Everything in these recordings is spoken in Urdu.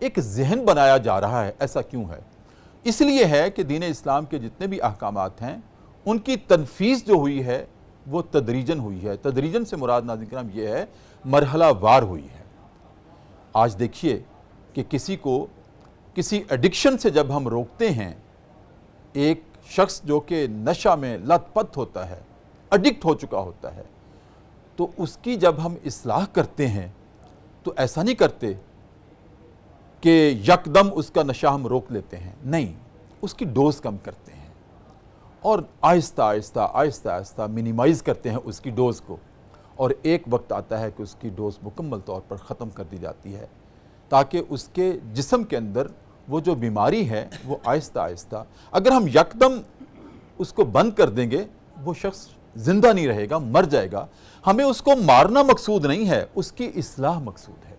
ایک ذہن بنایا جا رہا ہے. ایسا کیوں ہے؟ اس لیے ہے کہ دین اسلام کے جتنے بھی احکامات ہیں ان کی تنفیذ جو ہوئی ہے وہ تدریجاً ہوئی ہے. تدریجاً سے مراد ناظرین کرام یہ ہے مرحلہ وار ہوئی ہے. آج دیکھیے کہ کسی کو کسی ایڈکشن سے جب ہم روکتے ہیں، ایک شخص جو کہ نشہ میں لت پت ہوتا ہے، ایڈکٹ ہو چکا ہوتا ہے، تو اس کی جب ہم اصلاح کرتے ہیں تو ایسا نہیں کرتے کہ یکدم اس کا نشہ ہم روک لیتے ہیں. نہیں، اس کی ڈوز کم کرتے ہیں اور آہستہ آہستہ آہستہ آہستہ منیمائز کرتے ہیں اس کی ڈوز کو، اور ایک وقت آتا ہے کہ اس کی ڈوز مکمل طور پر ختم کر دی جاتی ہے تاکہ اس کے جسم کے اندر وہ جو بیماری ہے وہ آہستہ آہستہ، اگر ہم یکدم اس کو بند کر دیں گے وہ شخص زندہ نہیں رہے گا، مر جائے گا. ہمیں اس کو مارنا مقصود نہیں ہے، اس کی اصلاح مقصود ہے.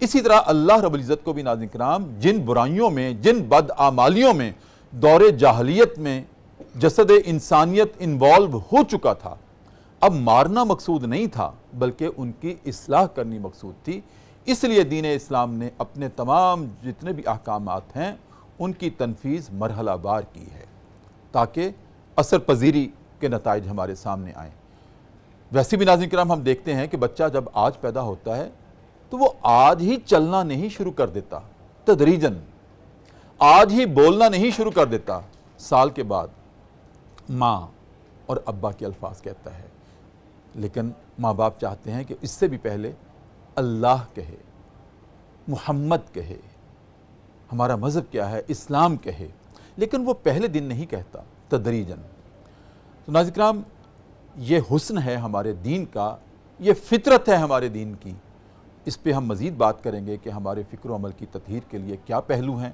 اسی طرح اللہ رب العزت کو بھی ناظرین کرام جن برائیوں میں، جن بدعمالیوں میں دور جاہلیت میں جسد انسانیت انوالو ہو چکا تھا، اب مارنا مقصود نہیں تھا بلکہ ان کی اصلاح کرنی مقصود تھی. اس لیے دین اسلام نے اپنے تمام جتنے بھی احکامات ہیں ان کی تنفیذ مرحلہ وار کی ہے تاکہ اثر پذیری کے نتائج ہمارے سامنے آئیں. ویسے بھی ناظرین کرام ہم دیکھتے ہیں کہ بچہ جب آج پیدا ہوتا ہے تو وہ آج ہی چلنا نہیں شروع کر دیتا، تدریجاً آج ہی بولنا نہیں شروع کر دیتا. سال کے بعد ماں اور ابا کے الفاظ کہتا ہے، لیکن ماں باپ چاہتے ہیں کہ اس سے بھی پہلے اللہ کہے، محمد کہے، ہمارا مذہب کیا ہے، اسلام کہے، لیکن وہ پہلے دن نہیں کہتا، تدریجاً. تو ناظرین کرام یہ حسن ہے ہمارے دین کا، یہ فطرت ہے ہمارے دین کی. اس پہ ہم مزید بات کریں گے کہ ہمارے فکر و عمل کی تطہیر کے لیے کیا پہلو ہیں،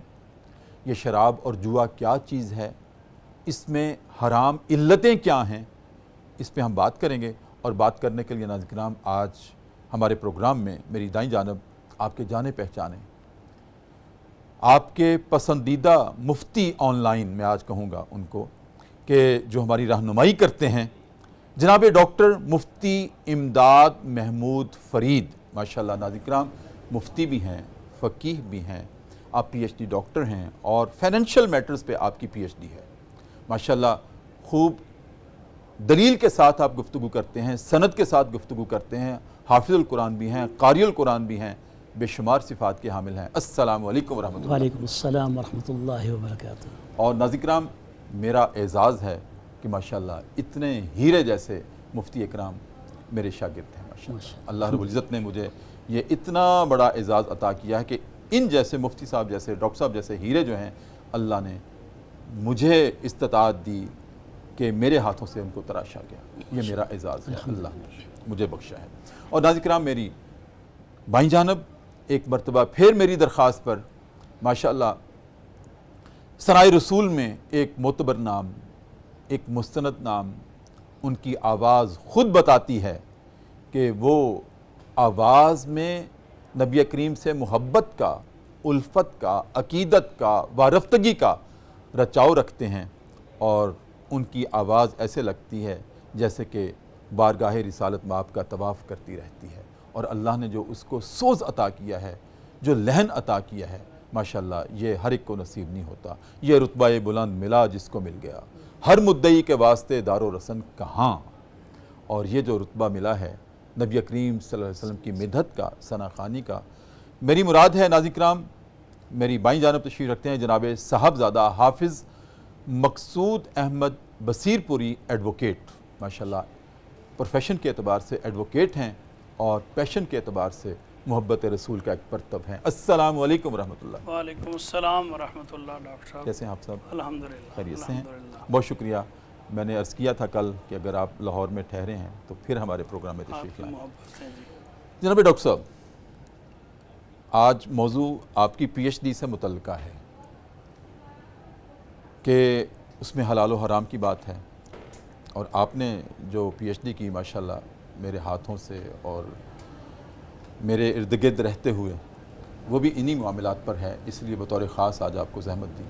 یہ شراب اور جوا کیا چیز ہے، اس میں حرام علتیں کیا ہیں، اس پہ ہم بات کریں گے. اور بات کرنے کے لیے ناظرین کرام آج ہمارے پروگرام میں میری دائیں جانب آپ کے جانے پہچانے، آپ کے پسندیدہ مفتی آن لائن میں آج کہوں گا ان کو کہ جو ہماری رہنمائی کرتے ہیں، جناب ڈاکٹر مفتی امداد محمود فرید. ماشاءاللہ ناظرین کرام مفتی بھی ہیں، فقیہ بھی ہیں، آپ پی ایچ ڈی ڈاکٹر ہیں اور فائنینشیل میٹرز پہ آپ کی پی ایچ ڈی ہے. ماشاءاللہ خوب دلیل کے ساتھ آپ گفتگو کرتے ہیں، سند کے ساتھ گفتگو کرتے ہیں، حافظ القرآن بھی ہیں، قاری القرآن بھی ہیں، بے شمار صفات کے حامل ہیں. السلام علیکم ورحمۃ اللہ. وعلیکم السلام ورحمۃ اللہ وبرکاتہ. اور ناظرین کرام میرا اعزاز ہے کہ ماشاءاللہ اتنے ہیرے جیسے مفتی اکرام میرے شاگرد ہیں. ماشاءاللہ اللہ رب العزت نے مجھے یہ اتنا بڑا اعزاز عطا کیا ہے کہ ان جیسے مفتی صاحب جیسے ڈاکٹر صاحب جیسے ہیرے جو ہیں اللہ نے مجھے استطاعت دی کہ میرے ہاتھوں سے ان کو تراشا گیا. یہ میرا اعزاز ہے، اللہ نے مجھے بخشا ہے. اور ناظرین کرام میری بائیں جانب ایک مرتبہ پھر میری درخواست پر ماشاءاللہ ثنائے رسول میں ایک معتبر نام، ایک مستند نام، ان کی آواز خود بتاتی ہے کہ وہ آواز میں نبی کریم سے محبت کا، الفت کا، عقیدت کا، وارفتگی کا رچاؤ رکھتے ہیں، اور ان کی آواز ایسے لگتی ہے جیسے کہ بارگاہ رسالت مآب کا طواف کرتی رہتی ہے. اور اللہ نے جو اس کو سوز عطا کیا ہے، جو لہن عطا کیا ہے، ماشاءاللہ یہ ہر ایک کو نصیب نہیں ہوتا. یہ رتبہ بلند ملا جس کو مل گیا، ہر مدعی کے واسطے دار و رسن کہاں. اور یہ جو رتبہ ملا ہے نبی کریم صلی اللہ علیہ وسلم کی مدحت کا، ثنا خوانی کا. میری مراد ہے ناظرین کرام میری بائیں جانب تشریف رکھتے ہیں جناب صاحبزادہ حافظ مقصود احمد بصیر پوری ایڈوکیٹ. ماشاءاللہ پروفیشن کے اعتبار سے ایڈوکیٹ ہیں اور پیشن کے اعتبار سے محبت رسول کا ایک پرتب ہیں. السلام علیکم ورحمۃ اللہ. وعلیکم السلام ورحمۃ اللہ. ڈاکٹر صاحب کیسے ہیں آپ صاحب؟ الحمدللہ خیریت سے ہیں؟ بہت شکریہ. میں نے عرض کیا تھا کل کہ اگر آپ لاہور میں ٹھہرے ہیں تو پھر ہمارے پروگرام میں تشریف لائیں. جناب ڈاکٹر صاحب آج موضوع آپ کی پی ایچ ڈی سے متعلقہ ہے کہ اس میں حلال و حرام کی بات ہے، اور آپ نے جو پی ایچ ڈی کی ماشاءاللہ میرے ہاتھوں سے اور میرے ارد گرد رہتے ہوئے وہ بھی انہی معاملات پر ہے، اس لیے بطور خاص آج آپ کو زحمت دی.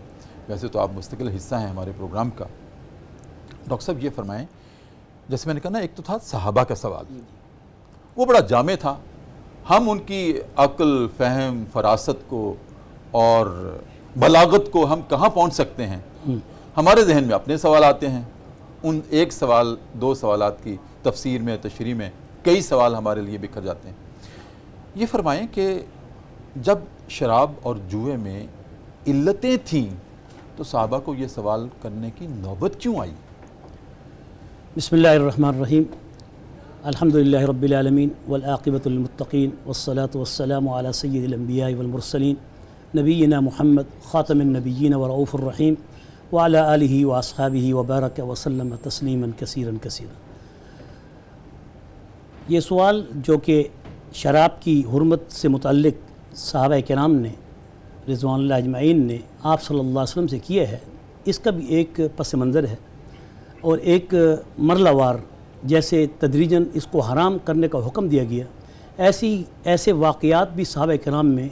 ویسے تو آپ مستقل حصہ ہیں ہمارے پروگرام کا. ڈاکٹر صاحب یہ فرمائیں، جیسے میں نے کہا نا ایک تو تھا صحابہ کا سوال، وہ بڑا جامع تھا ہم ان کی عقل، فہم، فراست کو اور بلاغت کو ہم کہاں پہنچ سکتے ہیں؟ ہمارے ذہن میں اپنے سوال آتے ہیں، ان ایک سوال دو سوالات کی تفسیر میں، تشریح میں کئی سوال ہمارے لیے بکھر جاتے ہیں۔ یہ فرمائیں کہ جب شراب اور جوئے میں علتیں تھیں تو صحابہ کو یہ سوال کرنے کی نوبت کیوں آئی؟ بسم اللہ الرحمن الرحیم، الحمدللہ رب العالمین والعاقبۃ للمتقین والصلاة والسلام علی سید الانبیاء والمرسلین نبینا محمد خاتم النبیین ورؤوف الرحیم وعلی آلہ واصحابہ وبارک وسلم تسلیما کثیرا کثیرا۔ یہ سوال جو کہ شراب کی حرمت سے متعلق صحابہ کرام نے رضوان اللہ اجمعین نے آپ صلی اللہ علیہ وسلم سے کیا ہے، اس کا بھی ایک پس منظر ہے اور ایک مرحلہ وار جیسے تدریجاً اس کو حرام کرنے کا حکم دیا گیا، ایسے واقعات بھی صحابہ کرام میں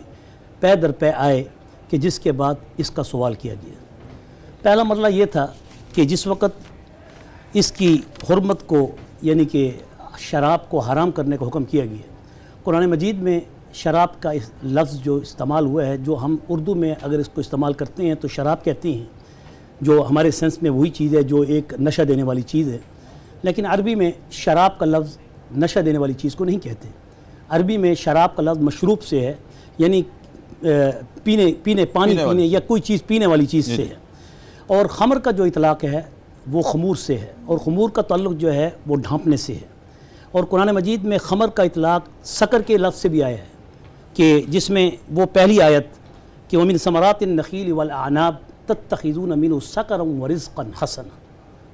پے در پے آئے کہ جس کے بعد اس کا سوال کیا گیا۔ پہلا مرحلہ یہ تھا کہ جس وقت اس کی حرمت کو یعنی کہ شراب کو حرام کرنے کا حکم کیا گیا، قرآن مجید میں شراب کا لفظ جو استعمال ہوا ہے، جو ہم اردو میں اگر اس کو استعمال کرتے ہیں تو شراب کہتے ہیں، جو ہمارے سینس میں وہی چیز ہے جو ایک نشہ دینے والی چیز ہے، لیکن عربی میں شراب کا لفظ نشہ دینے والی چیز کو نہیں کہتے۔ عربی میں شراب کا لفظ مشروب سے ہے، یعنی پانی پینے یا کوئی چیز پینے والی چیز سے ہے، اور خمر کا جو اطلاق ہے وہ خمور سے ہے، اور خمور کا تعلق جو ہے وہ ڈھانپنے سے ہے۔ اور قرآن مجید میں خمر کا اطلاق سکر کے لفظ سے بھی آیا ہے، کہ جس میں وہ پہلی آیت کہ وَمِن ثمرات النخیل والأعناب تتخذون منه سکرا ورزقا حسنا،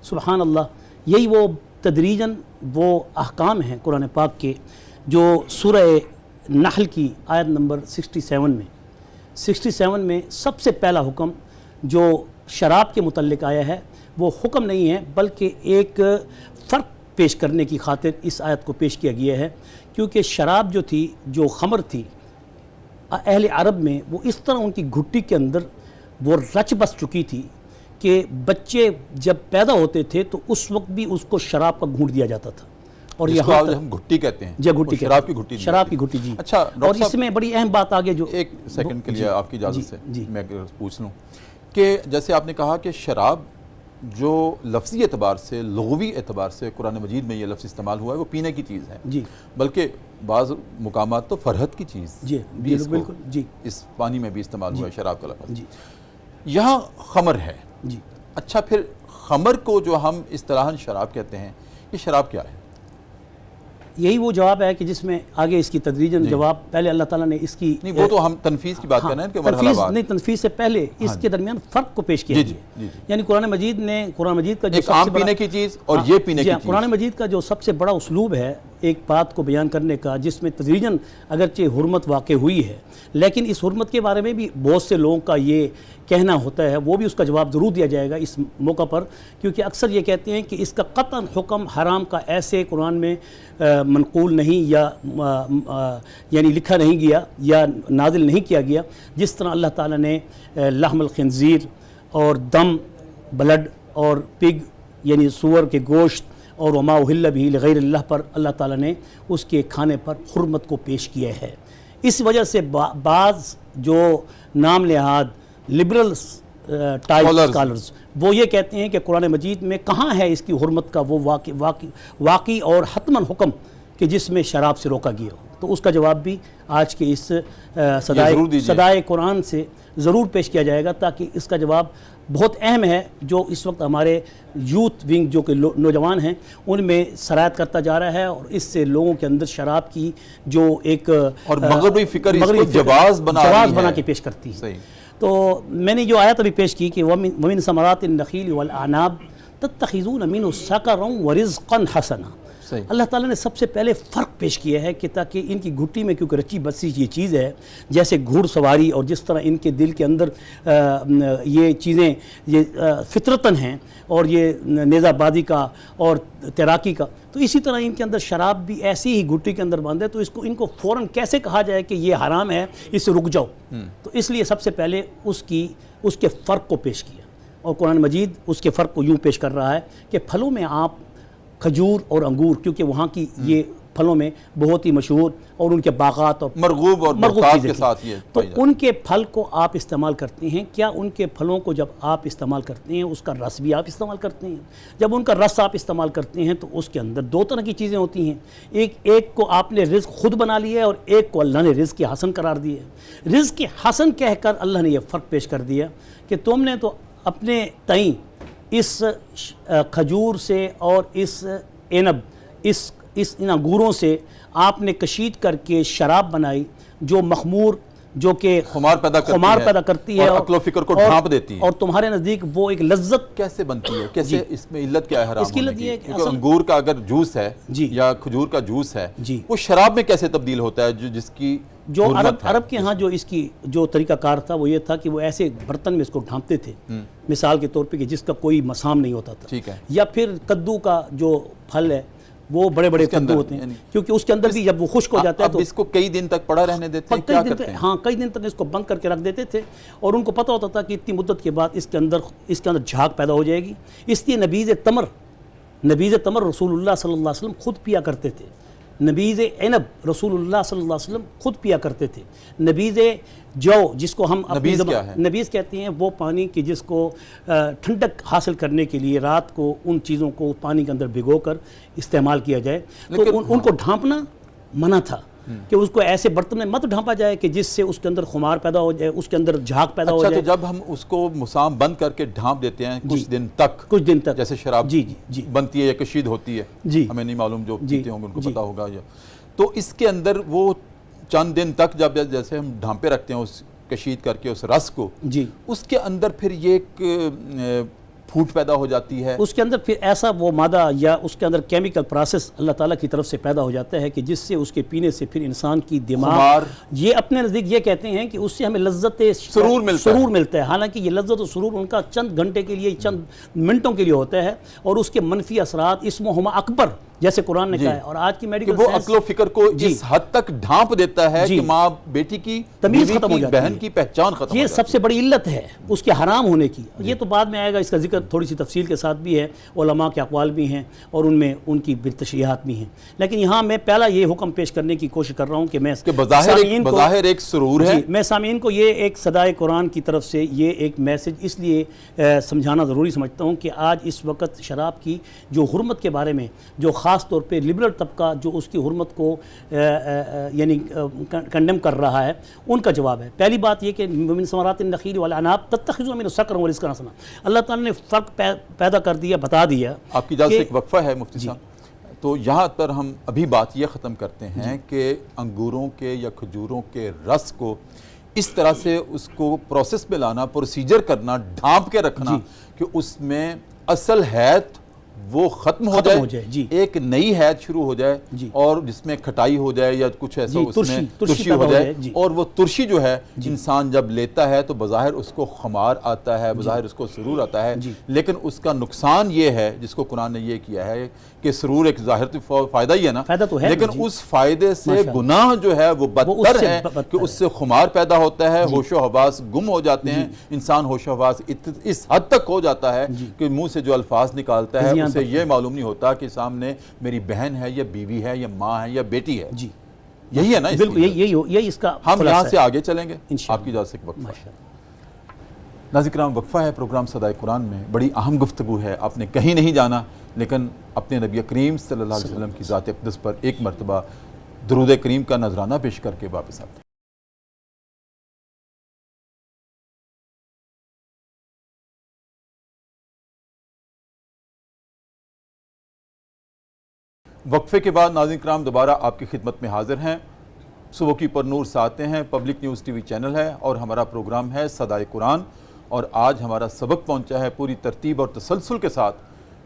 سبحان اللہ، یہی وہ تدریجاً وہ احکام ہیں قرآن پاک کے جو سورہ نحل کی آیت نمبر 67 میں سب سے پہلا حکم جو شراب کے متعلق آیا ہے وہ حکم نہیں ہے بلکہ ایک فرق پیش کرنے کی خاطر اس آیت کو پیش کیا گیا ہے، کیونکہ شراب جو تھی، جو خمر تھی، اہل عرب میں وہ اس طرح ان کی گھٹی کے اندر وہ رچ بس چکی تھی کہ بچے جب پیدا ہوتے تھے تو اس وقت بھی اس کو شراب کا گھونٹ دیا جاتا تھا، اور یہاں ہم گھٹی کہتے ہیں، گھٹی شراب کی گھٹی، شراب کی گھٹی، جی۔ اچھا اور اس میں بڑی اہم بات آگے جو ایک سیکنڈ کے لیے آپ کی اجازت سے میں پوچھ لوں کہ جیسے آپ نے کہا کہ شراب جو لفظی اعتبار سے، لغوی اعتبار سے قرآن مجید میں یہ لفظ استعمال ہوا ہے وہ پینے کی چیز ہے، جی، بلکہ بعض مقامات تو فرحت کی چیز، جی بالکل، جی، اس پانی میں بھی استعمال ہوا ہے شراب کا لفظ، جی، یہاں خمر ہے، جی۔ اچھا پھر خمر کو جو ہم اصطلاحاً شراب کہتے ہیں، یہ شراب کیا ہے؟ یہی وہ جواب ہے کہ جس میں آگے اس کی تدریجاً جواب، پہلے اللہ تعالیٰ نے اس کی نہیں، وہ تو ہم تنفیذ کی بات کر رہے ہیں کہ مرحلہ وار، نہیں، تنفیذ سے پہلے اس کے درمیان فرق کو پیش کیا گیا، یعنی قرآن مجید کا جو ایک عام پینے کی چیز اور یہ پینے کی چیز، قرآن مجید کا جو سب سے بڑا اسلوب ہے ایک بات کو بیان کرنے کا، جس میں تدریجاً اگرچہ حرمت واقع ہوئی ہے لیکن اس حرمت کے بارے میں بھی بہت سے لوگوں کا یہ کہنا ہوتا ہے، وہ بھی اس کا جواب ضرور دیا جائے گا اس موقع پر، کیونکہ اکثر یہ کہتے ہیں کہ اس کا قطعاً حکم حرام کا ایسے قرآن میں منقول نہیں یا یعنی لکھا نہیں گیا یا نازل نہیں کیا گیا، جس طرح اللہ تعالیٰ نے لحم الخنزیر اور دم، بلڈ اور پگ یعنی سور کے گوشت اور وما اہل بہ لغیر اللہ پر اللہ تعالیٰ نے اس کے کھانے پر حرمت کو پیش کیا ہے۔ اس وجہ سے بعض جو نام نہاد لبرل ٹائپ اسکالرز وہ یہ کہتے ہیں کہ قرآن مجید میں کہاں ہے اس کی حرمت کا وہ واقعی اور حتماً حکم کہ جس میں شراب سے روکا گیا ہو، تو اس کا جواب بھی آج کے اس صدائے قرآن سے ضرور پیش کیا جائے گا، تاکہ اس کا جواب بہت اہم ہے جو اس وقت ہمارے یوتھ ونگ جو کہ نوجوان ہیں ان میں سرایت کرتا جا رہا ہے، اور اس سے لوگوں کے اندر شراب کی جو ایک اور مغربی فکر اس کو جواز بنا کے پیش کرتی ہے۔ تو میں نے جو آیت ابھی پیش کی کہ وَمِن ثمرات النخیل والأعناب تتخذون منه سکرا ورزقا حسنا، اللہ تعالیٰ نے سب سے پہلے فرق پیش کیا ہے کہ تاکہ ان کی گھٹی میں کیونکہ رچی بسی یہ چیز ہے، جیسے گھوڑ سواری اور جس طرح ان کے دل کے اندر یہ چیزیں یہ فطرتاً ہیں اور یہ نیزہ بازی کا اور تیراکی کا، تو اسی طرح ان کے اندر شراب بھی ایسی ہی گھٹی کے اندر بند ہے، تو ان کو فوراً کیسے کہا جائے کہ یہ حرام ہے، اس سے رک جاؤ، تو اس لیے سب سے پہلے اس کے فرق کو پیش کیا، اور قرآن مجید اس کے فرق کو یوں پیش کر رہا ہے کہ پھلوں میں آپ کھجور اور انگور، کیونکہ وہاں کی یہ پھلوں میں بہت ہی مشہور اور ان کے باغات اور مرغوب اور مرغوب کے ساتھ یہ تو ان کے پھل کو آپ استعمال کرتے ہیں. کیا ان کے پھلوں کو جب آپ استعمال کرتے ہیں اس کا رس بھی آپ استعمال کرتے ہیں؟ جب ان کا رس آپ استعمال کرتے ہیں تو اس کے اندر دو طرح کی چیزیں ہوتی ہیں. ایک کو آپ نے رزق خود بنا لیا ہے اور ایک کو اللہ نے رزق حسن قرار دیا ہے. رزق حسن کہہ کر اللہ نے یہ فرق پیش کر دیا کہ تم نے تو اپنے تئیں اس کھجور سے اور اس عنب اس ان انگوروں سے آپ نے کشید کر کے شراب بنائی جو مخمور، جو کہ خمار پیدا کرتی ہے اور عقل و فکر کو ڈھانپ دیتی ہے. اور تمہارے نزدیک وہ ایک لذت کیسے بنتی ہے؟ کیسے اس میں علت کیا ہے حرام اس کی علت ہونے یہ ہے کی؟ کہ کیونکہ انگور کا اگر جوس ہے یا کھجور کا جوس ہے وہ شراب میں کیسے تبدیل ہوتا ہے جس کی جو عرب کے ہاں جو اس کی جو طریقہ کار تھا وہ یہ تھا کہ وہ ایسے برتن میں اس کو ڈھانپتے تھے، مثال کے طور پہ کہ جس کا کوئی مسام نہیں ہوتا تھا. یا پھر کدو کا جو پھل ہے وہ بڑے بڑے کدو ہوتے ہیں کیونکہ اس کے اندر بھی جب وہ خشک ہو جاتا ہے تو اس کو کئی دن تک پڑا رہنے دیتے ہیں. کیا کرتے ہیں؟ ہاں کئی دن تک اس کو بند کر کے رکھ دیتے تھے اور ان کو پتہ ہوتا تھا کہ اتنی مدت کے بعد اس کے اندر جھاگ پیدا ہو جائے گی. اس لیے نبیذ تمر رسول اللہ صلی اللہ علیہ وسلم خود پیا کرتے تھے. نبیذ عنب رسول اللہ صلی اللہ علیہ وسلم خود پیا کرتے تھے. نبیذ جو جس کو ہم نبیذ کہتے ہیں وہ پانی کی جس کو ٹھنڈک حاصل کرنے کے لیے رات کو ان چیزوں کو پانی کے اندر بھگو کر استعمال کیا جائے. تو ان کو ڈھانپنا منع تھا کہ اس کو ایسے برتن میں مت ڈھانپا جائے کہ جس سے اس کے اندر خمار پیدا ہو جائے، اس کے اندر جھاگ پیدا ہو جائے. تو جب ہم اس کو مسام بند کر کے ڈھانپ دیتے ہیں کچھ دن تک جیسے شراب بنتی ہے یا کشید ہوتی ہے، ہمیں نہیں معلوم، جو پیتے ہوں گے ان کو پتا ہوگا. تو اس کے اندر وہ چند دن تک جب جیسے ہم ڈھانپے رکھتے ہیں اس کشید کر کے اس رس کو، اس کے اندر پھر یہ ایک پھوٹ پیدا ہو جاتی ہے. اس کے اندر پھر ایسا وہ مادہ یا اس کے اندر کیمیکل پروسیس اللہ تعالیٰ کی طرف سے پیدا ہو جاتا ہے کہ جس سے اس کے پینے سے پھر انسان کی دماغ یہ اپنے نزدیک یہ کہتے ہیں کہ اس سے ہمیں لذت سرور ملتا ہے. حالانکہ یہ لذت و سرور ان کا چند گھنٹے کے لیے، چند منٹوں کے لیے ہوتا ہے اور اس کے منفی اثرات اسم و ہما اکبر جیسے قرآن نے کہا ہے. اور آج کی میڈیکل وہ عقل و فکر کو اس حد تک ڈھانپ دیتا ہے کہ ماں بیٹی کی تمیز ختم ہو جاتی ہے، بہن کی پہچان ختم ہو جاتی ہے. یہ سب سے بڑی علت ہے اس کے حرام ہونے کی. یہ تو بعد میں آئے گا، اس کا ذکر تھوڑی سی تفصیل کے ساتھ بھی ہے، علماء کے اقوال بھی ہیں اور ان میں ان کی تشریحات بھی ہیں. لیکن یہاں میں پہلا یہ حکم پیش کرنے کی کوشش کر رہا ہوں کہ میں بظاہر ایک سرور ہے، میں سامعین کو یہ ایک صدائے قرآن کی طرف سے یہ ایک میسج اس لیے سمجھانا ضروری سمجھتا ہوں کہ آج اس وقت شراب کی جو حرمت کے بارے میں جو خاص طور پہ لبرل طبقہ جو اس کی حرمت کو یعنی کنڈیم کر رہا ہے، ان کا جواب ہے. پہلی بات یہ کہ من ثمرات النخیل والعناب تتخذون منه سکرا ورزقا حسنا، اللہ تعالیٰ نے فرق پیدا کر دیا، بتا دیا. آپ کی اجازت سے ایک وقفہ ہے مفتی صاحب. تو یہاں پر ہم ابھی بات یہ ختم کرتے ہیں کہ انگوروں کے یا کھجوروں کے رس کو اس طرح سے اس کو پروسیس میں لانا، پروسیجر کرنا، ڈھانپ کے رکھنا کہ اس میں اصل حیت وہ ختم ہو جائے، ایک نئی حیت شروع ہو جائے اور جس میں کھٹائی ہو جائے یا کچھ ایسا اس میں ترشی ہو جائے. اور وہ ترشی جو ہے انسان جب لیتا ہے تو بظاہر اس کو خمار آتا ہے، بظاہر اس کو سرور آتا ہے، لیکن اس کا نقصان یہ ہے جس کو قرآن نے یہ کیا ہے کہ سرور ایک ظاہر فائدہ ہی ہے نا، لیکن اس فائدے سے گناہ جو ہے وہ بدتر ہے کہ اس سے خمار پیدا ہوتا ہے، ہوش و حواس گم ہو جاتے ہیں. انسان ہوش و حواس اس حد تک ہو جاتا ہے کہ منہ سے جو الفاظ نکالتا ہے اسے یہ معلوم نہیں ہوتا کہ سامنے میری بہن ہے یا بیوی ہے یا ماں ہے یا بیٹی ہے. یہی ہے نا، بالکل یہی اس کا. ہم یہاں سے آگے چلیں گے. آپ کی اجازت سے ایک وقفہ. ناظرین کرام، وقفہ ہے پروگرام صدائے قرآن میں. بڑی اہم گفتگو ہے، آپ نے کہیں نہیں جانا، لیکن اپنے نبی کریم صلی اللہ علیہ وسلم کی ذات اقدس پر ایک مرتبہ درود کریم کا نذرانہ پیش کر کے واپس آتے ہیں. وقفے کے بعد ناظرین کرام دوبارہ آپ کی خدمت میں حاضر ہیں. صبح کی پر نور سے آتے ہیں، public news T V channel ہے اور ہمارا پروگرام ہے صدائے قرآن. اور آج ہمارا سبق پہنچا ہے پوری ترتیب اور تسلسل کے ساتھ.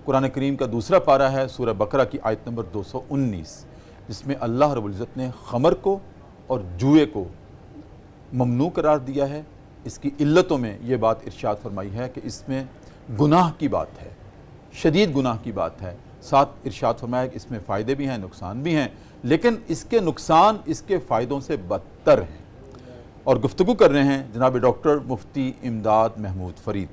قرآن کریم کا دوسرا پارہ ہے سورہ بقرہ کی آیت نمبر 219، جس میں اللہ رب العزت نے خمر کو اور جوئے کو ممنوع قرار دیا ہے. اس کی علتوں میں یہ بات ارشاد فرمائی ہے کہ اس میں گناہ کی بات ہے، شدید گناہ کی بات ہے. ساتھ ارشاد فرمایا کہ اس میں فائدے بھی ہیں، نقصان بھی ہیں، لیکن اس کے نقصان اس کے فائدوں سے بدتر ہیں. اور گفتگو کر رہے ہیں جناب ڈاکٹر مفتی امداد محمود فرید.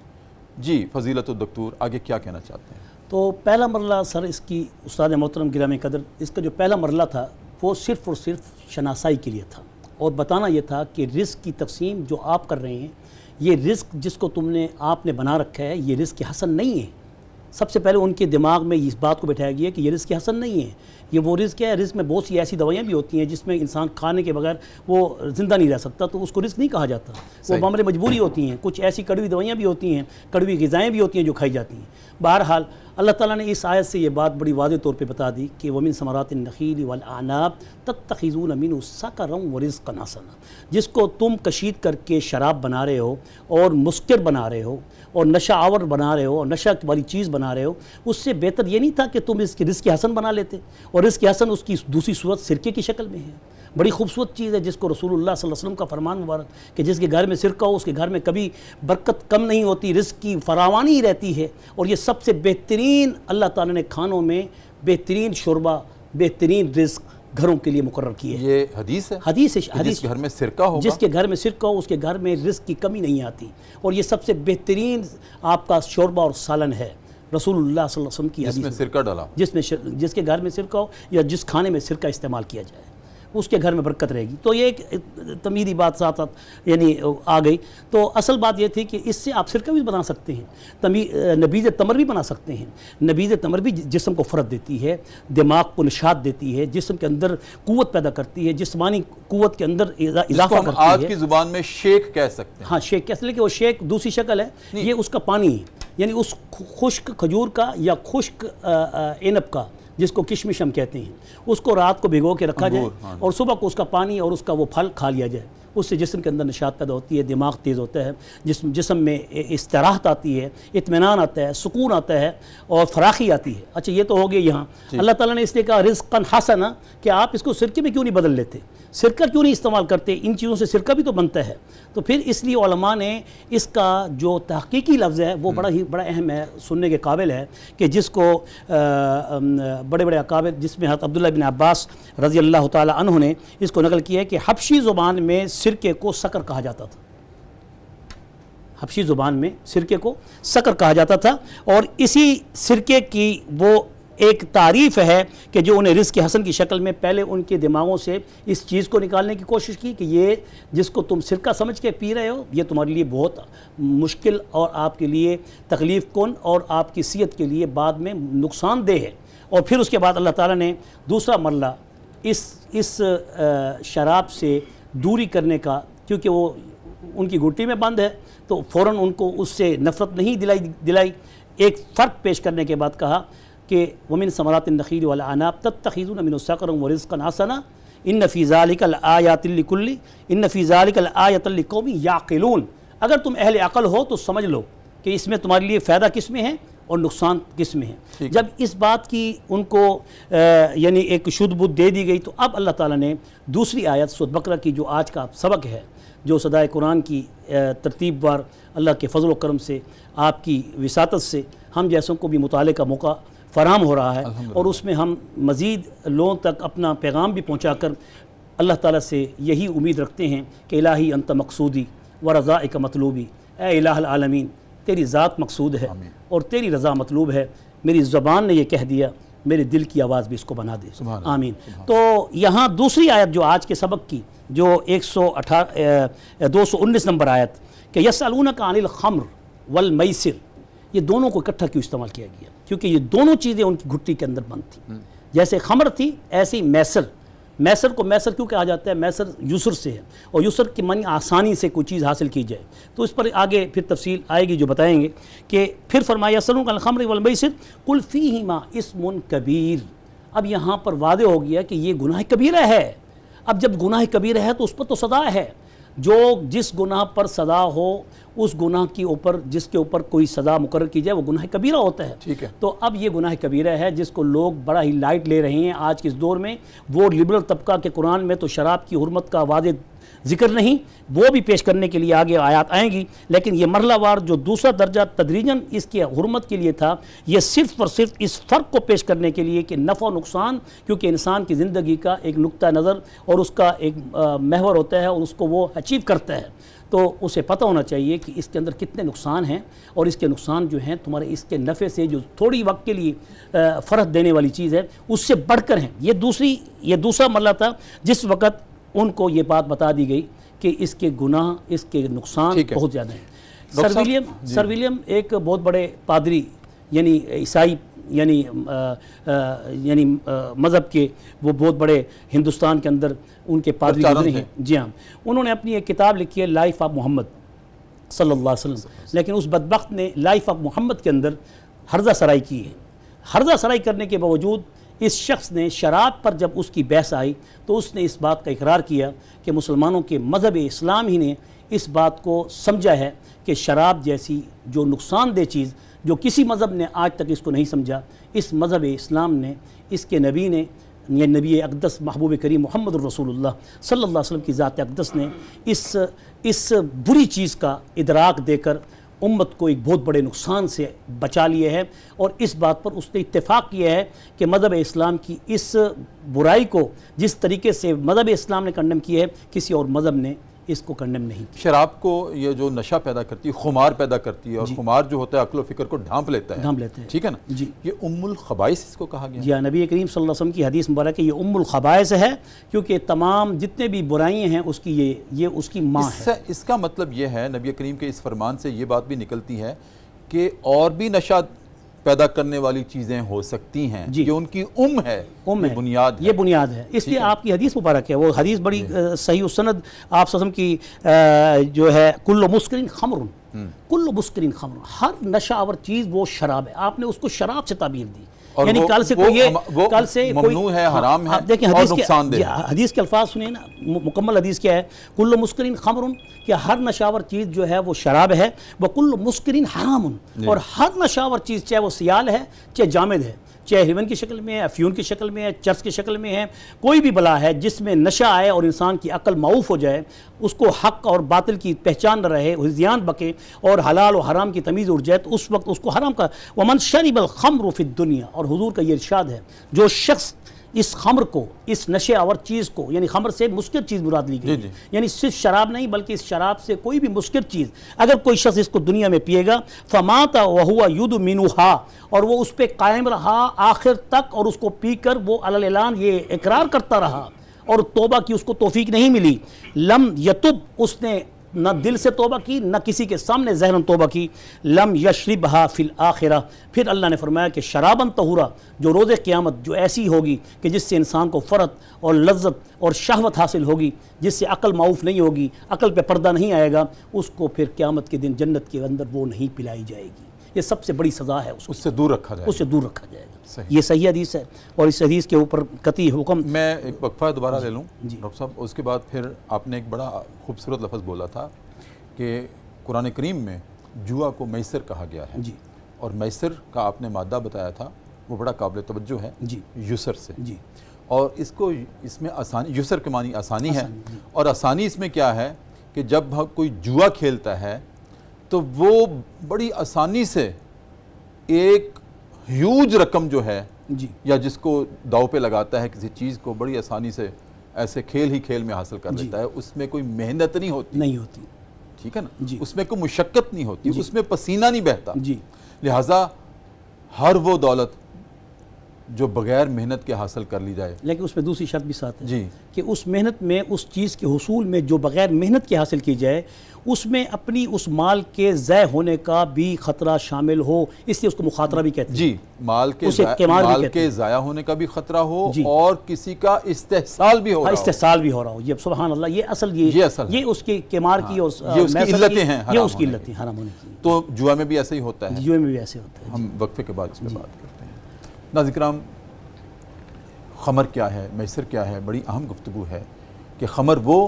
جی فضیلت الدکتور، آگے کیا کہنا چاہتے ہیں؟ تو پہلا مرحلہ سر اس کی استاد محترم گرامی قدر، اس کا جو پہلا مرحلہ تھا وہ صرف اور صرف شناسائی کے لیے تھا، اور بتانا یہ تھا کہ رزق کی تقسیم جو آپ کر رہے ہیں، یہ رزق جس کو آپ نے بنا رکھا ہے، یہ رزق حسن نہیں ہے۔ سب سے پہلے ان کے دماغ میں اس بات کو بٹھایا گیا کہ یہ رزق حسن نہیں ہے، یہ وہ رزق ہے۔ رزق میں بہت سی ایسی دوائیاں بھی ہوتی ہیں جس میں انسان کھانے کے بغیر وہ زندہ نہیں رہ سکتا، تو اس کو رزق نہیں کہا جاتا، وہ بامر مجبوری ہوتی ہیں۔ کچھ ایسی کڑوی دوائیاں بھی ہوتی ہیں، کڑوی غذائیں بھی ہوتی ہیں جو کھائی جاتی ہیں۔ بہرحال اللہ تعالیٰ نے اس آیت سے یہ بات بڑی واضح طور پہ بتا دی کہ وَمِن ثمرات النخیل والعناب تتخذون منہ سکرا ورزقا حسنا، جس کو تم کشید کر کے شراب بنا رہے ہو اور مسکر بنا رہے ہو اور نشہ آور بنا رہے ہو اور نشہ والی چیز بنا رہے ہو، اس سے بہتر یہ نہیں تھا کہ تم اس کی رزق حسن بنا لیتے؟ اور رزق حسن اس کی دوسری صورت سرکے کی شکل میں ہے، بڑی خوبصورت چیز ہے جس کو رسول اللہ صلی اللہ علیہ وسلم کا فرمان مبارک کہ جس کے گھر میں سرکہ ہو اس کے گھر میں کبھی برکت کم نہیں ہوتی، رزق کی فراوانی ہی رہتی ہے۔ اور یہ سب سے بہترین اللہ تعالیٰ نے کھانوں میں بہترین شوربہ، بہترین رزق گھروں کے لیے مقرر کیے۔ یہ حدیث ہے، حدیث جس کے گھر میں سرکہ ہوگا، جس کے گھر میں سرکہ ہو اس کے گھر میں رزق کی کمی نہیں آتی، اور یہ سب سے بہترین آپ کا شوربہ اور سالن ہے رسول اللہ صلی اللہ علیہ وسلم کی حدیث جس میں سرکہ ڈالا، جس کے گھر میں سرکہ ہو یا جس کھانے میں سرکہ استعمال کیا جائے اس کے گھر میں برکت رہے گی۔ تو یہ ایک تمیری بات ساتھ ساتھ یعنی آ گئی۔ تو اصل بات یہ تھی کہ اس سے آپ سرکہ بھی بنا سکتے ہیں، نبیذ تمر بھی بنا سکتے ہیں۔ نبیذ تمر بھی جسم کو فرد دیتی ہے، دماغ کو نشاط دیتی ہے، جسم کے اندر قوت پیدا کرتی ہے، جسمانی قوت کے اندر اضافہ کرتی ہے۔ آج کی زبان میں شیک کہہ سکتے ہیں۔ ہاں شیک کہہ سکتے ہیں، کہ وہ شیک دوسری شکل ہے، یہ اس کا پانی ہے، یعنی اس خشک کھجور کا یا خشک عنب کا جس کو کشمش ہم کہتے ہیں، اس کو رات کو بھگو کے رکھا جائے اور صبح کو اس کا پانی اور اس کا وہ پھل کھا لیا جائے، اس سے جسم کے اندر نشاط پیدا ہوتی ہے، دماغ تیز ہوتا ہے، جسم میں استراحت آتی ہے، اطمینان آتا ہے، سکون آتا ہے اور فراخی آتی ہے۔ اچھا یہ تو ہو گیا یہاں اللہ تعالیٰ نے اس لیے کہا رزقا حسنا، کہ آپ اس کو سرکے میں کیوں نہیں بدل لیتے، سرکہ کیوں نہیں استعمال کرتے، ان چیزوں سے سرکہ بھی تو بنتا ہے۔ تو پھر اس لیے علماء نے اس کا جو تحقیقی لفظ ہے وہ بڑا اہم ہے، سننے کے قابل ہے، کہ جس کو بڑے بڑے اکابر، جس میں حضرت عبداللہ بن عباس رضی اللہ تعالی عنہ نے اس کو نقل کیا ہے کہ حبشی زبان میں سرکے کو سکر کہا جاتا تھا، حبشی زبان میں سرکے کو سکر کہا جاتا تھا، اور اسی سرکے کی وہ ایک تعریف ہے کہ جو انہیں رزق حسن کی شکل میں پہلے ان کے دماغوں سے اس چیز کو نکالنے کی کوشش کی کہ یہ جس کو تم سرکہ سمجھ کے پی رہے ہو یہ تمہارے لیے بہت مشکل اور آپ کے لیے تکلیف کن اور آپ کی صحت کے لیے بعد میں نقصان دہ ہے۔ اور پھر اس کے بعد اللہ تعالیٰ نے دوسرا مرحلہ اس شراب سے دوری کرنے کا، کیونکہ وہ ان کی گھٹی میں بند ہے تو فوراً ان کو اس سے نفرت نہیں دلائی، ایک فرق پیش کرنے کے بعد کہا کہ وَمِن ثمرات النخیل والعناب تتخذون منہ سکرا ورزقا حسنا ان فی ذلک لآیات لکل ان فی ذلک لآیۃ لقوم یعقلون۔ اگر تم اہل عقل ہو تو سمجھ لو کہ اس میں تمہارے لیے فائدہ کس میں ہے اور نقصان کس میں ہے۔ جب اس بات کی ان کو یعنی ایک شدھ بدھ دے دی گئی تو اب اللہ تعالیٰ نے دوسری آیت سورۃ بقرہ کی جو آج کا سبق ہے، جو صدائے قرآن کی ترتیب وار اللہ کے فضل و کرم سے آپ کی وساطت سے ہم جیسوں کو بھی مطالعے کا موقع فراہم ہو رہا ہے، اور اس میں ہم مزید لوگوں تک اپنا پیغام بھی پہنچا کر اللہ تعالیٰ سے یہی امید رکھتے ہیں کہ الہی انت مقصودی و رضائک مطلوبی، اے الہ العالمین تیری ذات مقصود ہے اور تیری رضا مطلوب ہے، میری زبان نے یہ کہہ دیا، میرے دل کی آواز بھی اس کو بنا دے، آمین۔ تو یہاں دوسری آیت جو آج کے سبق کی جو 219 نمبر آیت کہ یسألونک عن الخمر والمیسر، یہ دونوں کو اکٹھا کیوں استعمال کیا گیا؟ کیونکہ یہ دونوں چیزیں ان کی گھٹی کے اندر بند تھیں، جیسے خمر تھی ایسے ہی میسر کو میسر کیوں کہا جاتا ہے؟ میسر یسر سے ہے، اور یسر کی معنی آسانی سے کوئی چیز حاصل کی جائے، تو اس پر آگے پھر تفصیل آئے گی جو بتائیں گے۔ کہ پھر فرمایا یسألونک عن الخمر والمیسر قل فیہما اسم کبیر، اب یہاں پر واضح ہو گیا کہ یہ گناہ کبیرہ ہے۔ اب جب گناہ کبیرہ ہے تو اس پر تو سزا ہے، جو جس گناہ پر سزا ہو اس گناہ کے اوپر جس کے اوپر کوئی سزا مقرر کی جائے وہ گناہ کبیرہ ہوتا ہے۔ ٹھیک ہے، تو اب یہ گناہ کبیرہ ہے جس کو لوگ بڑا ہی لائٹ لے رہے ہیں آج کے اس دور میں۔ وہ لبرل طبقہ کے قرآن میں تو شراب کی حرمت کا واضح ذکر نہیں، وہ بھی پیش کرنے کے لیے آگے آیات آئیں گی، لیکن یہ مرحلہ وار جو دوسرا درجہ تدریجاً اس کی حرمت کے لیے تھا، یہ صرف اور صرف اس فرق کو پیش کرنے کے لیے کہ نفع و نقصان، کیونکہ انسان کی زندگی کا ایک نقطہ نظر اور اس کا ایک محور ہوتا ہے اور اس کو وہ اچیو کرتا ہے، تو اسے پتہ ہونا چاہیے کہ اس کے اندر کتنے نقصان ہیں، اور اس کے نقصان جو ہیں تمہارے اس کے نفع سے جو تھوڑی وقت کے لیے فرحت دینے والی چیز ہے اس سے بڑھ کر ہیں۔ یہ دوسرا مرحلہ تھا جس وقت ان کو یہ بات بتا دی گئی کہ اس کے گناہ، اس کے نقصان بہت زیادہ ہیں۔ سر ولیم ایک بہت بڑے پادری، یعنی عیسائی یعنی مذہب کے وہ بہت بڑے ہندوستان کے اندر ان کے پادری گزرے ہیں، جی ہاں، انہوں نے اپنی ایک کتاب لکھی ہے لائف آف محمد صلی اللہ علیہ وسلم، لیکن اس بدبخت نے لائف آف محمد کے اندر ہرزہ سرائی کی ہے۔ ہرزہ سرائی کرنے کے باوجود اس شخص نے شراب پر جب اس کی بحث آئی تو اس نے اس بات کا اقرار کیا کہ مسلمانوں کے مذہب اسلام ہی نے اس بات کو سمجھا ہے کہ شراب جیسی جو نقصان دہ چیز، جو کسی مذہب نے آج تک اس کو نہیں سمجھا، اس مذہب اسلام نے، اس کے نبی نے، یہ نبی اقدس محبوب کریم محمد الرسول اللہ صلی اللہ علیہ وسلم کی ذات اقدس نے اس بری چیز کا ادراک دے کر امت کو ایک بہت بڑے نقصان سے بچا لیے ہے، اور اس بات پر اس نے اتفاق کیا ہے کہ مذہب اسلام کی اس برائی کو جس طریقے سے مذہب اسلام نے کنڈم کی ہے، کسی اور مذہب نے اس کو کنڈم نہیں کیا۔ شراب کو یہ جو نشہ پیدا کرتی ہے، خمار پیدا کرتی ہے، اور خمار جو ہوتا ہے عقل و فکر کو ڈھانپ لیتا ہے، ٹھیک ہے نا، جی، یہ ام الخبائث اس کو کہا گیا۔ جی ہاں، نبی کریم صلی اللہ علیہ وسلم کی حدیث مبارک ہے یہ ام الخبائث ہے، کیونکہ تمام جتنے بھی برائیاں ہیں اس کی یہ اس کی ماں ہے۔ اس کا مطلب یہ ہے نبی کریم کے اس فرمان سے یہ بات بھی نکلتی ہے کہ اور بھی نشہ پیدا کرنے والی چیزیں ہو سکتی ہیں، یہ ان کی ہے، بنیاد ہے، یہ بنیاد ہے، اس لیے آپ کی حدیث مبارک ہے، وہ حدیث بڑی صحیح السند آپ صلی اللہ علیہ وسلم کی جو ہے کل مسکرین خمر، کل مسکرین خمر، ہر نشہ آور چیز وہ شراب ہے، آپ نے اس کو شراب سے تعبیر دی، یعنی کل سے ممنوع ہے، حرام ہے، دیکھیں اور نقصان دہ۔ حدیث کے الفاظ سنیں نا، مکمل حدیث کیا ہے؟ کل مسکرین خمر، کہ ہر نشاور چیز جو ہے وہ شراب ہے، وکل مسکرین حرام، اور ہر نشاور چیز چاہے وہ سیال ہے چاہے جامد ہے، چاہے ہیرون کی شکل میں ہے، افیون کی شکل میں ہے، چرس کی شکل میں ہے، کوئی بھی بلا ہے جس میں نشہ آئے اور انسان کی عقل معوف ہو جائے، اس کو حق اور باطل کی پہچان نہ رہے، ہذیان بکے اور حلال و حرام کی تمیز اڑ جائے، تو اس وقت اس کو حرام کا ومن شرب الخمر فی الدنیا، اور حضور کا یہ ارشاد ہے جو شخص اس خمر کو، اس نشے آور چیز کو، یعنی خمر سے مسکر چیز مراد لی گئی، یعنی صرف شراب نہیں بلکہ اس شراب سے کوئی بھی مسکر چیز اگر کوئی شخص اس کو دنیا میں پیے گا، فمات وہو یدمنھا، اور وہ اس پہ قائم رہا آخر تک، اور اس کو پی کر وہ علی الاعلان یہ اقرار کرتا رہا اور توبہ کی اس کو توفیق نہیں ملی، لم یتب، اس نے نہ دل سے توبہ کی نہ کسی کے سامنے ظاہراً توبہ کی، لم یشربھا فی الآخرہ، پھر اللہ نے فرمایا کہ شراباً طہورا، جو روز قیامت جو ایسی ہوگی کہ جس سے انسان کو فرحت اور لذت اور شہوت حاصل ہوگی، جس سے عقل معوف نہیں ہوگی، عقل پہ پردہ نہیں آئے گا، اس کو پھر قیامت کے دن جنت کے اندر وہ نہیں پلائی جائے گی، یہ سب سے بڑی سزا ہے، اس سے دور رکھا جائے گا، اس سے دور رکھا جائے گا۔ یہ صحیح حدیث ہے، اور اس حدیث کے اوپر قطعی حکم۔ میں ایک وقفہ دوبارہ لے لوں ڈاکٹر صاحب، اس کے بعد پھر آپ نے ایک بڑا خوبصورت لفظ بولا تھا کہ قرآن کریم میں جوا کو میسر کہا گیا ہے، جی، اور میسر کا آپ نے مادہ بتایا تھا وہ بڑا قابل توجہ ہے، جی، یسر سے، جی، اور اس میں آسانی، یسر کے معنی آسانی ہے، اور آسانی اس میں کیا ہے کہ جب کوئی جوا کھیلتا ہے تو وہ بڑی آسانی سے ایک ہیوج رقم جو ہے، جی، یا جس کو داؤ پہ لگاتا ہے کسی چیز کو، بڑی آسانی سے ایسے کھیل ہی کھیل میں حاصل کر لیتا ہے، اس میں کوئی محنت نہیں ہوتی، ٹھیک ہے نا، جی، اس میں کوئی مشقت نہیں ہوتی، اس میں پسینہ نہیں بہتا، جی، لہٰذا ہر وہ دولت جو بغیر محنت کے حاصل کر لی جائے، لیکن اس میں دوسری شرط بھی ساتھ ہے، جی، کہ اس محنت میں، اس چیز کے حصول میں جو بغیر محنت کے حاصل کی جائے، اس میں اپنی اس مال کے ضائع ہونے کا بھی خطرہ شامل ہو، اس لیے اس کو مخاطرہ بھی کہتے ہیں، جی، مال کے ضائع ہونے کا بھی خطرہ ہو، اور کسی کا استحصال بھی ہو رہا ہو، استحصال بھی ہو رہا ہو، یہ سبحان اللہ، یہ اصل یہ اس کے قمار کی، یہ اس کی علتیں ہیں، یہ اس کی علتیں حرام ہونے کی۔ تو جوا میں بھی ایسا ہی ہوتا ہے، جوا میں بھی ایسے ہوتا ہے۔ ہم وقفے کے بعد اس پہ بات کرتے ہیں۔ ناظرین کرام، خمر کیا ہے، میسر کیا ہے، بڑی اہم گفتگو ہے کہ خمر وہ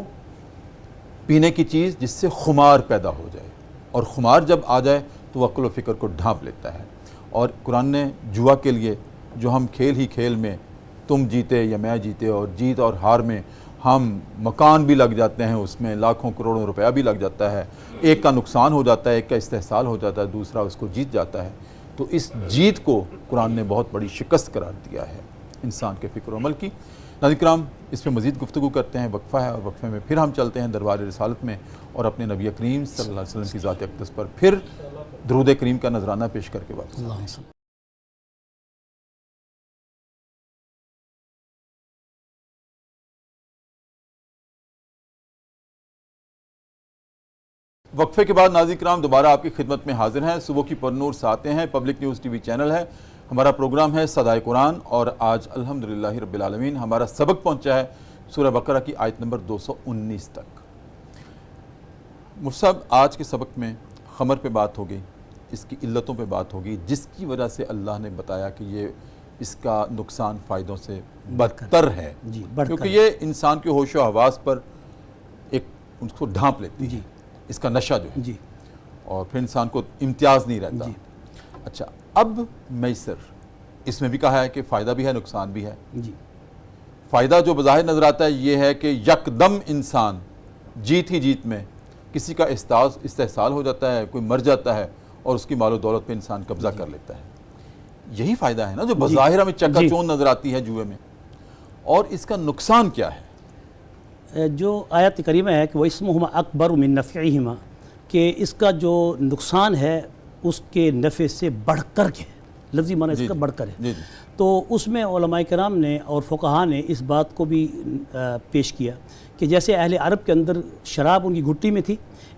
پینے کی چیز جس سے خمار پیدا ہو جائے، اور خمار جب آ جائے تو وہ عقل و فکر کو ڈھانپ لیتا ہے، اور قرآن نے جوا کے لیے جو ہم کھیل ہی کھیل میں تم جیتے یا میں جیتے، اور جیت اور ہار میں ہم مکان بھی لگ جاتے ہیں اس میں، لاکھوں کروڑوں روپیہ بھی لگ جاتا ہے، ایک کا نقصان ہو جاتا ہے، ایک کا استحصال ہو جاتا ہے، دوسرا اس کو جیت جاتا ہے. تو اس جیت کو قرآن نے بہت بڑی شکست قرار دیا ہے انسان کے فکر و عمل کی. ناظرین کرام، اس پہ مزید گفتگو کرتے ہیں، وقفہ ہے، اور وقفے میں پھر ہم چلتے ہیں دربار رسالت میں اور اپنے نبی کریم صلی اللہ علیہ وسلم کی ذات اقدس پر پھر درود کریم کا نذرانہ پیش کر کے واپس. اللہ صلی وقفے کے بعد ناظرین کرام دوبارہ آپ کی خدمت میں حاضر ہیں. صبح کی پرنور ساتیں ہیں، public news T V channel ہے، ہمارا پروگرام ہے صدائے قرآن، اور آج الحمدللہ رب العالمین ہمارا سبق پہنچا ہے سورہ بقرہ کی آیت نمبر 219 تک. مفتی صاحب، آج کے سبق میں خمر پہ بات ہو گئی، اس کی علتوں پہ بات ہوگی، جس کی وجہ سے اللہ نے بتایا کہ یہ اس کا نقصان فائدوں سے بدتر ہے، جی، کیونکہ یہ انسان کے ہوش و حواس پر ایک اس کو ڈھانپ لیتی ہے، جی اس کا نشہ جو ہے، جی اور پھر انسان کو امتیاز نہیں رہتا. جی اچھا، اب میسر اس میں بھی کہا ہے کہ فائدہ بھی ہے نقصان بھی ہے. جی فائدہ جو بظاہر نظر آتا ہے یہ ہے کہ یکدم انسان جیت ہی جیت میں کسی کا استحصال ہو جاتا ہے، کوئی مر جاتا ہے اور اس کی مال و دولت پہ انسان قبضہ کر لیتا ہے. یہی فائدہ ہے نا جو بظاہر ہمیں چکا چوند نظر آتی ہے جوئے میں. اور اس کا نقصان کیا ہے؟ جو آیت کریمہ ہے کہ وَإِسْمُهُمَا أَكْبَرُ مِن نَفْعِهِمَا، کہ اس کا جو نقصان ہے اس کے نفع سے بڑھ کر کے ہے، لفظی معنی اس کا بڑھ کر ہے. تو اس میں علماء کرام نے اور فقہا نے اس بات کو بھی پیش کیا کہ جیسے اہل عرب کے اندر شراب ان کی گھٹی میں تھی،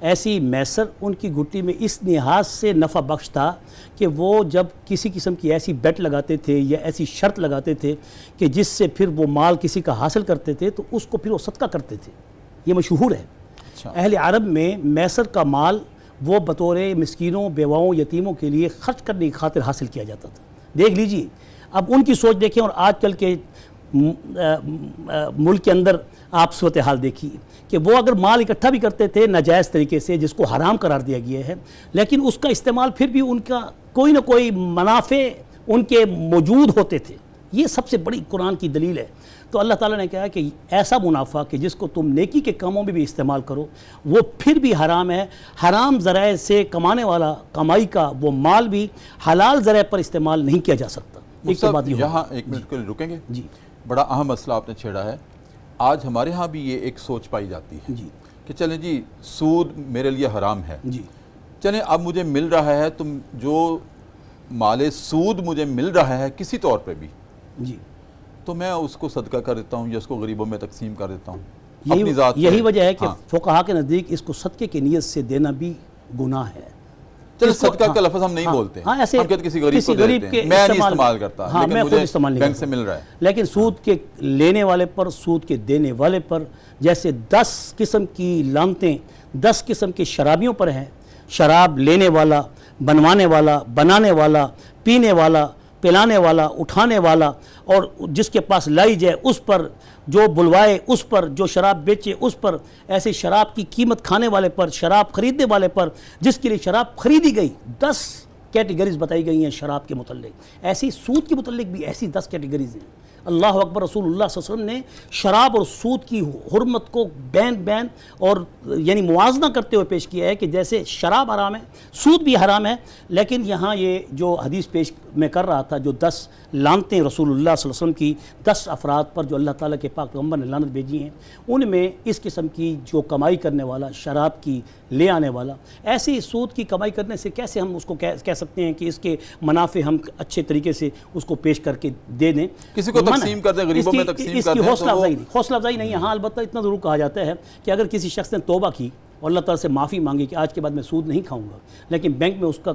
ایسی میسر ان کی گھٹی میں اس لحاظ سے نفع بخش تھا کہ وہ جب کسی قسم کی ایسی بیٹ لگاتے تھے یا ایسی شرط لگاتے تھے کہ جس سے پھر وہ مال کسی کا حاصل کرتے تھے تو اس کو پھر وہ صدقہ کرتے تھے. یہ مشہور ہے. اہل عرب میں میسر کا مال وہ بطور مسکینوں، بیواؤں، یتیموں کے لیے خرچ کرنے کی خاطر حاصل کیا جاتا تھا. دیکھ لیجئے اب ان کی سوچ دیکھیں اور آج کل کے ملک کے اندر آپ صورتحال دیکھیے کہ وہ اگر مال اکٹھا بھی کرتے تھے ناجائز طریقے سے جس کو حرام قرار دیا گیا ہے، لیکن اس کا استعمال پھر بھی ان کا کوئی نہ کوئی منافع ان کے موجود ہوتے تھے. یہ سب سے بڑی قرآن کی دلیل ہے. تو اللہ تعالیٰ نے کہا کہ ایسا منافع کہ جس کو تم نیکی کے کاموں میں بھی استعمال کرو وہ پھر بھی حرام ہے. حرام ذرائع سے کمانے والا کمائی کا وہ مال بھی حلال ذرائع پر استعمال نہیں کیا جا سکتا. ایک تو بات یہ یہاں ایک منٹ کے لیے رکیں گے. جی، بڑا اہم مسئلہ آپ نے چھیڑا ہے. آج ہمارے ہاں بھی یہ ایک سوچ پائی جاتی ہے جی کہ چلیں جی سود میرے لیے حرام ہے، جی چلیں اب مجھے مل رہا ہے، تم جو مال سود مجھے مل رہا ہے کسی طور پہ بھی، جی تو میں اس کو صدقہ کر دیتا ہوں یا اس کو غریبوں میں تقسیم کر دیتا ہوں اپنی ذات پہ. یہی وجہ ہے کہ فقہا کے نزدیک اس کو صدقے کی نیت سے دینا بھی گناہ ہے. چلیں صدقہ کا لفظ ہم نہیں بولتے، ہاں ایسے ہم کہتے کسی غریب کو دیتے ہیں، میں نہیں استعمال کرتا لیکن مجھے بینک سے مل رہا ہے. لیکن سود کے لینے والے پر، سود کے دینے والے پر جیسے 10 قسم کی لعنتیں 10 قسم کی شرابیوں پر ہیں، شراب لینے والا، بنوانے والا، بنانے والا، پینے والا، پلانے والا، اٹھانے والا، اور جس کے پاس لائی جائے اس پر، جو بلوائے اس پر، جو شراب بیچے اس پر، ایسے شراب کی قیمت کھانے والے پر، شراب خریدنے والے پر، جس کے لیے شراب خریدی گئی. 10 کیٹیگریز بتائی گئی ہیں شراب کے متعلق. ایسی سود کے متعلق بھی ایسی 10 کیٹیگریز ہیں. اللہ اکبر. رسول اللہ صلی اللہ علیہ وسلم نے شراب اور سود کی حرمت کو بین اور یعنی موازنہ کرتے ہوئے پیش کیا ہے کہ جیسے شراب حرام ہے، سود بھی حرام ہے. لیکن یہاں یہ جو حدیث پیش میں کر رہا تھا، جو 10 لعنتیں رسول اللہ صلی اللہ علیہ وسلم کی 10 افراد پر جو اللہ تعالیٰ کے پاک پیغمبر نے لعنت بھیجی ہیں، ان میں اس قسم کی جو کمائی کرنے والا، شراب کی لے آنے والا، ایسی سود کی کمائی کرنے سے کیسے ہم اس کو کہہ سکتے ہیں کہ اس کے منافع ہم اچھے طریقے سے اس کو پیش کر کے دے دیں. کسی کو تقسیم کر دیں، غریبوں میں تقسیم کر دیں. اس کی حوصلہ افزائی نہیں ہے. ہاں البتہ اتنا ضرور کہا جاتا ہے کہ اگر کسی شخص نے توبہ کی اور اللہ تعالیٰ سے معافی مانگی کہ آج کے بعد میں سود نہیں کھاؤں گا، لیکن بینک میں اس کا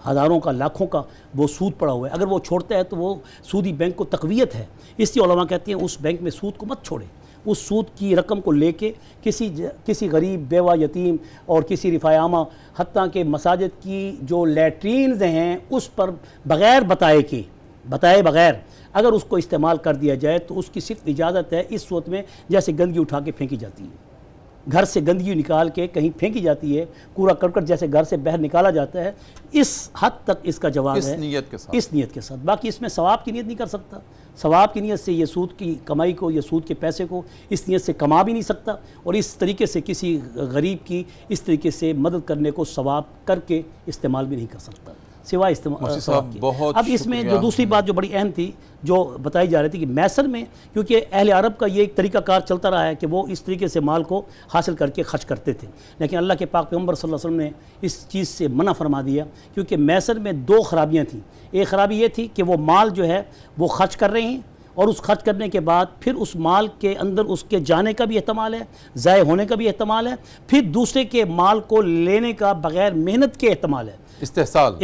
ہزاروں کا، لاکھوں کا وہ سود پڑا ہوا ہے، اگر وہ چھوڑتا ہے تو وہ سودی بینک کو تقویت ہے. اس لیے علماء کہتے ہیں اس بینک میں سود کو مت چھوڑے. اس سود کی رقم کو لے کے کسی غریب، بیوہ، یتیم اور کسی رفاع عامہ، حتیٰ کہ مساجد کی جو لیٹرینز ہیں اس پر بغیر بتائے بغیر اگر اس کو استعمال کر دیا جائے تو اس کی صرف اجازت ہے اس صورت میں جیسے گندگی اٹھا کے پھینکی جاتی ہے. گھر سے گندگی نکال کے کہیں پھینکی جاتی ہے، کوڑا کرکٹ جیسے گھر سے باہر نکالا جاتا ہے، اس حد تک اس کا جواز ہے. اس نیت کے ساتھ. اس نیت کے ساتھ. باقی اس میں ثواب کی نیت نہیں کر سکتا. ثواب کی نیت سے یہ سود کی کمائی کو، یہ سود کے پیسے کو اس نیت سے کما بھی نہیں سکتا، اور اس طریقے سے کسی غریب کی اس طریقے سے مدد کرنے کو ثواب کر کے استعمال بھی نہیں کر سکتا سوائے مفتی ثواب صاحب کی۔ بہت اب اس میں جو شکریہ۔ دوسری بات جو بڑی اہم تھی جو بتائی جا رہی تھی کہ میسر میں، کیونکہ اہل عرب کا یہ ایک طریقہ کار چلتا رہا ہے کہ وہ اس طریقے سے مال کو حاصل کر کے خرچ کرتے تھے، لیکن اللہ کے پاک پیغمبر صلی اللہ علیہ وسلم نے اس چیز سے منع فرما دیا، کیونکہ میسر میں دو خرابیاں تھیں۔ ایک خرابی یہ تھی کہ وہ مال جو ہے وہ خرچ کر رہے ہیں، اور اس خرچ کرنے کے بعد پھر اس مال کے اندر اس کے جانے کا بھی احتمال ہے، ضائع ہونے کا بھی احتمال ہے، پھر دوسرے کے مال کو لینے کا بغیر محنت کے احتمال ہے، استحصال،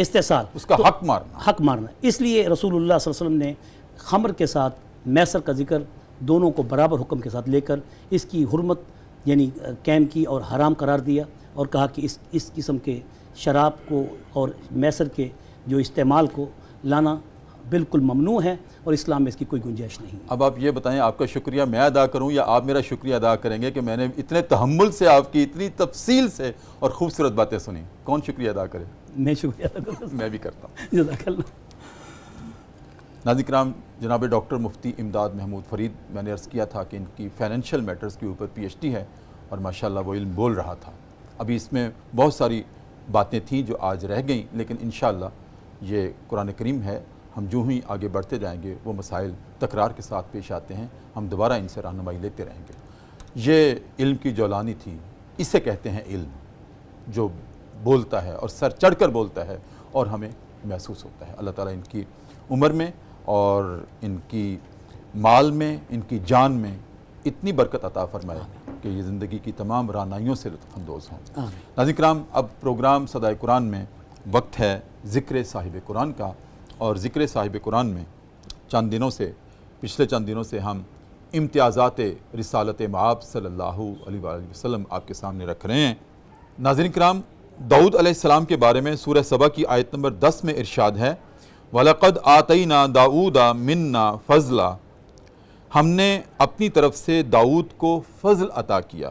اس کا حق مارنا۔ اس لیے رسول اللہ صلی اللہ علیہ وسلم نے خمر کے ساتھ میسر کا ذکر دونوں کو برابر حکم کے ساتھ لے کر اس کی حرمت یعنی قائم کی اور حرام قرار دیا، اور کہا کہ اس قسم کے شراب کو اور میسر کے جو استعمال کو لانا بالکل ممنوع ہے، اور اسلام میں اس کی کوئی گنجائش نہیں۔ اب آپ یہ بتائیں، آپ کا شکریہ میں ادا کروں یا آپ میرا شکریہ ادا کریں گے کہ میں نے اتنے تحمل سے آپ کی اتنی تفصیل سے اور خوبصورت باتیں سنی؟ کون شکریہ ادا کرے؟ میں شکریہ ادا کروں۔ میں بھی کرتا ہوں۔ جزاک اللہ۔ ناظرین کرام، جناب ڈاکٹر مفتی امداد محمود فرید، میں نے عرض کیا تھا کہ ان کی فائنینشیل میٹرز کے اوپر پی ایچ ڈی ہے، اور ماشاءاللہ وہ علم بول رہا تھا۔ ابھی اس میں بہت ساری باتیں تھیں جو آج رہ گئیں، لیکن انشاءاللہ یہ قرآن کریم ہے، ہم جو ہی آگے بڑھتے جائیں گے وہ مسائل تکرار کے ساتھ پیش آتے ہیں، ہم دوبارہ ان سے رہنمائی لیتے رہیں گے۔ یہ علم کی جولانی تھی، اسے کہتے ہیں علم، جو بولتا ہے اور سر چڑھ کر بولتا ہے اور ہمیں محسوس ہوتا ہے۔ اللہ تعالیٰ ان کی عمر میں اور ان کی مال میں، ان کی جان میں اتنی برکت عطا فرمائے کہ یہ زندگی کی تمام رعنائیوں سے لطف اندوز ہوں۔ ناظرین کرام، اب پروگرام صدائے قرآن میں وقت ہے ذکر صاحب قرآن کا، اور ذکر صاحب قرآن میں پچھلے چند دنوں سے ہم امتیازات رسالت مآب صلی اللہ علیہ وآلہ وسلم آپ کے سامنے رکھ رہے ہیں۔ ناظرین کرام، داؤد علیہ السلام کے بارے میں سورہ سبا کی آیت نمبر 10 میں ارشاد ہے، وَلَقَدْ آتَيْنَا دَاؤُودَ مِنَّا فَضْلًا، ہم نے اپنی طرف سے داؤد کو فضل عطا کیا۔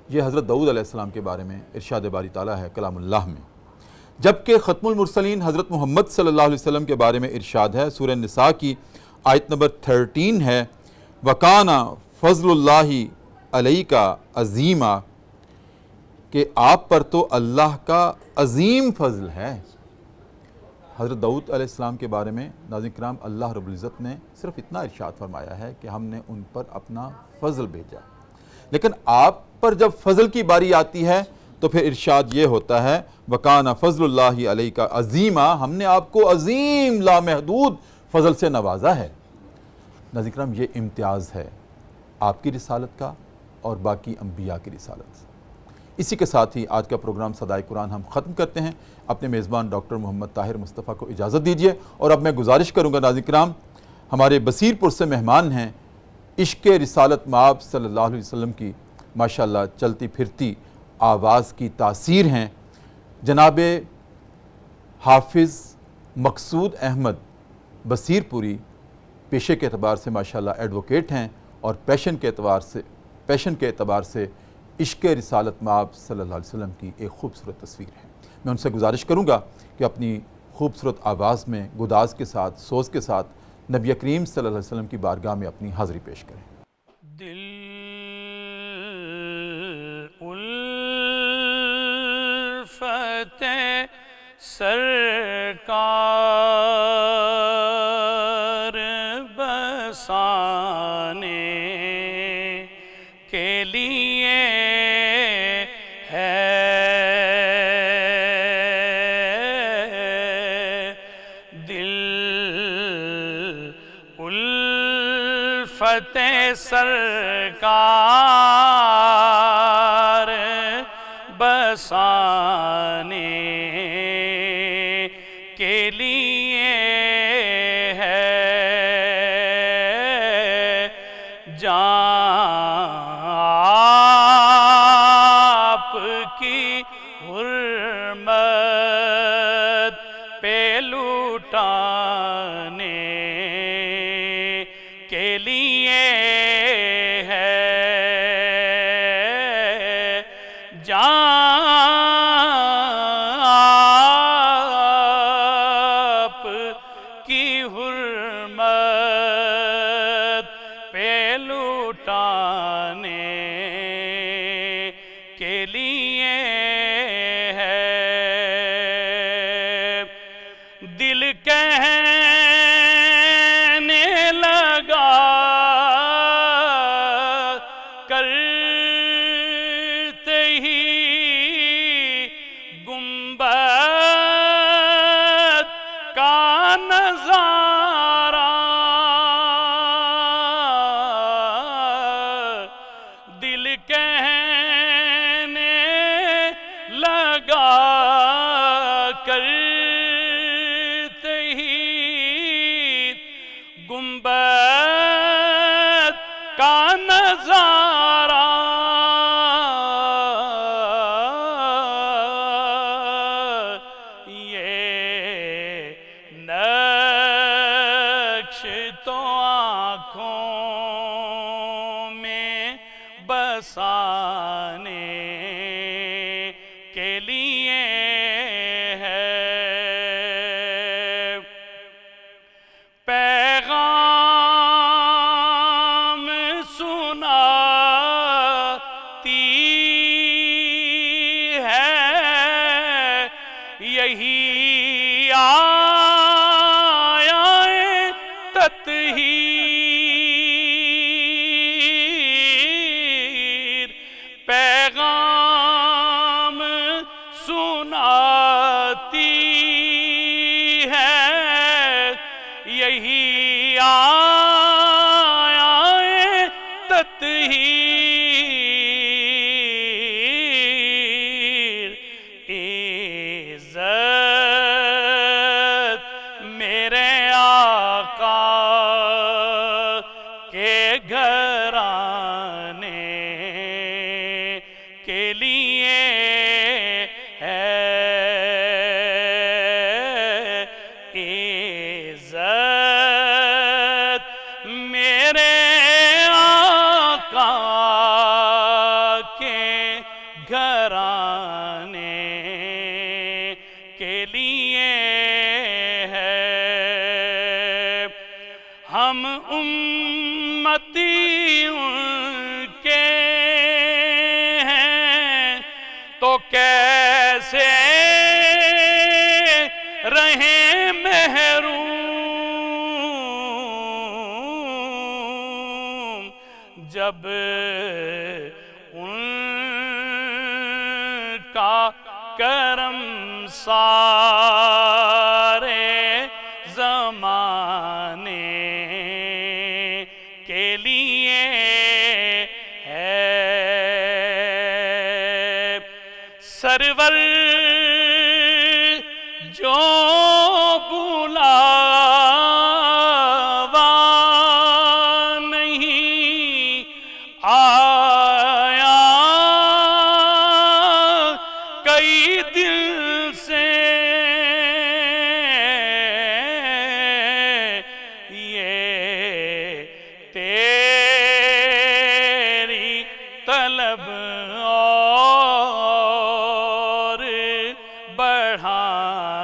یہ حضرت داؤد علیہ السلام کے بارے میں ارشاد باری تعالیٰ ہے کلام اللہ میں، جبکہ ختم المرسلین حضرت محمد صلی اللہ علیہ وسلم کے بارے میں ارشاد ہے، سورہ نساء کی آیت نمبر 13 ہے، وَكَانَ فَضْلُ اللَّهِ عَلَيْكَ عَظِيمًا، کہ آپ پر تو اللہ کا عظیم فضل ہے۔ حضرت داؤد علیہ السلام کے بارے میں ناظرین کرام اللہ رب العزت نے صرف اتنا ارشاد فرمایا ہے کہ ہم نے ان پر اپنا فضل بھیجا، لیکن آپ پر جب فضل کی باری آتی ہے تو پھر ارشاد یہ ہوتا ہے، وَكَانَ فَضْلُ اللَّهِ عَلَيْكَ عَظِيمًا، ہم نے آپ کو عظیم لامحدود فضل سے نوازا ہے۔ ناظرین کرام، یہ امتیاز ہے آپ کی رسالت کا اور باقی انبیاء کی رسالت سے۔ اسی کے ساتھ ہی آج کا پروگرام صدائے قرآن ہم ختم کرتے ہیں۔ اپنے میزبان ڈاکٹر محمد طاہر مصطفیٰ کو اجازت دیجیے، اور اب میں گزارش کروں گا ناظرین کرام، ہمارے بصیر پور سے مہمان ہیں، عشق رسالت مآب صلی اللہ علیہ وسلم کی ماشاءاللہ چلتی پھرتی آواز کی تاثیر ہیں، جناب حافظ مقصود احمد بصیر پوری، پیشے کے اعتبار سے ماشاءاللہ ایڈوکیٹ ہیں، اور پیشن کے اعتبار سے عشق رسالت مآب صلی اللہ علیہ وسلم کی ایک خوبصورت تصویر ہے۔ میں ان سے گزارش کروں گا کہ اپنی خوبصورت آواز میں گداز کے ساتھ، سوز کے ساتھ نبی کریم صلی اللہ علیہ وسلم کی بارگاہ میں اپنی حاضری پیش کریں۔ دل الفت سرکار بسانے کے لیے ہے، دل الفت سرکار بسانے کے لیے ہے، آپ کی حرمت پہ لوٹانے کے لیے ہے، آپ کی حرمت ہے ہم امتی ان کے ہیں تو کیسے رہیں محروم جب ان کا کرم سارے زمانے کے لیے ہے سرور جو بلاوا نہیں آیا کئی دل سے یہ تیری طلب اور بڑھانے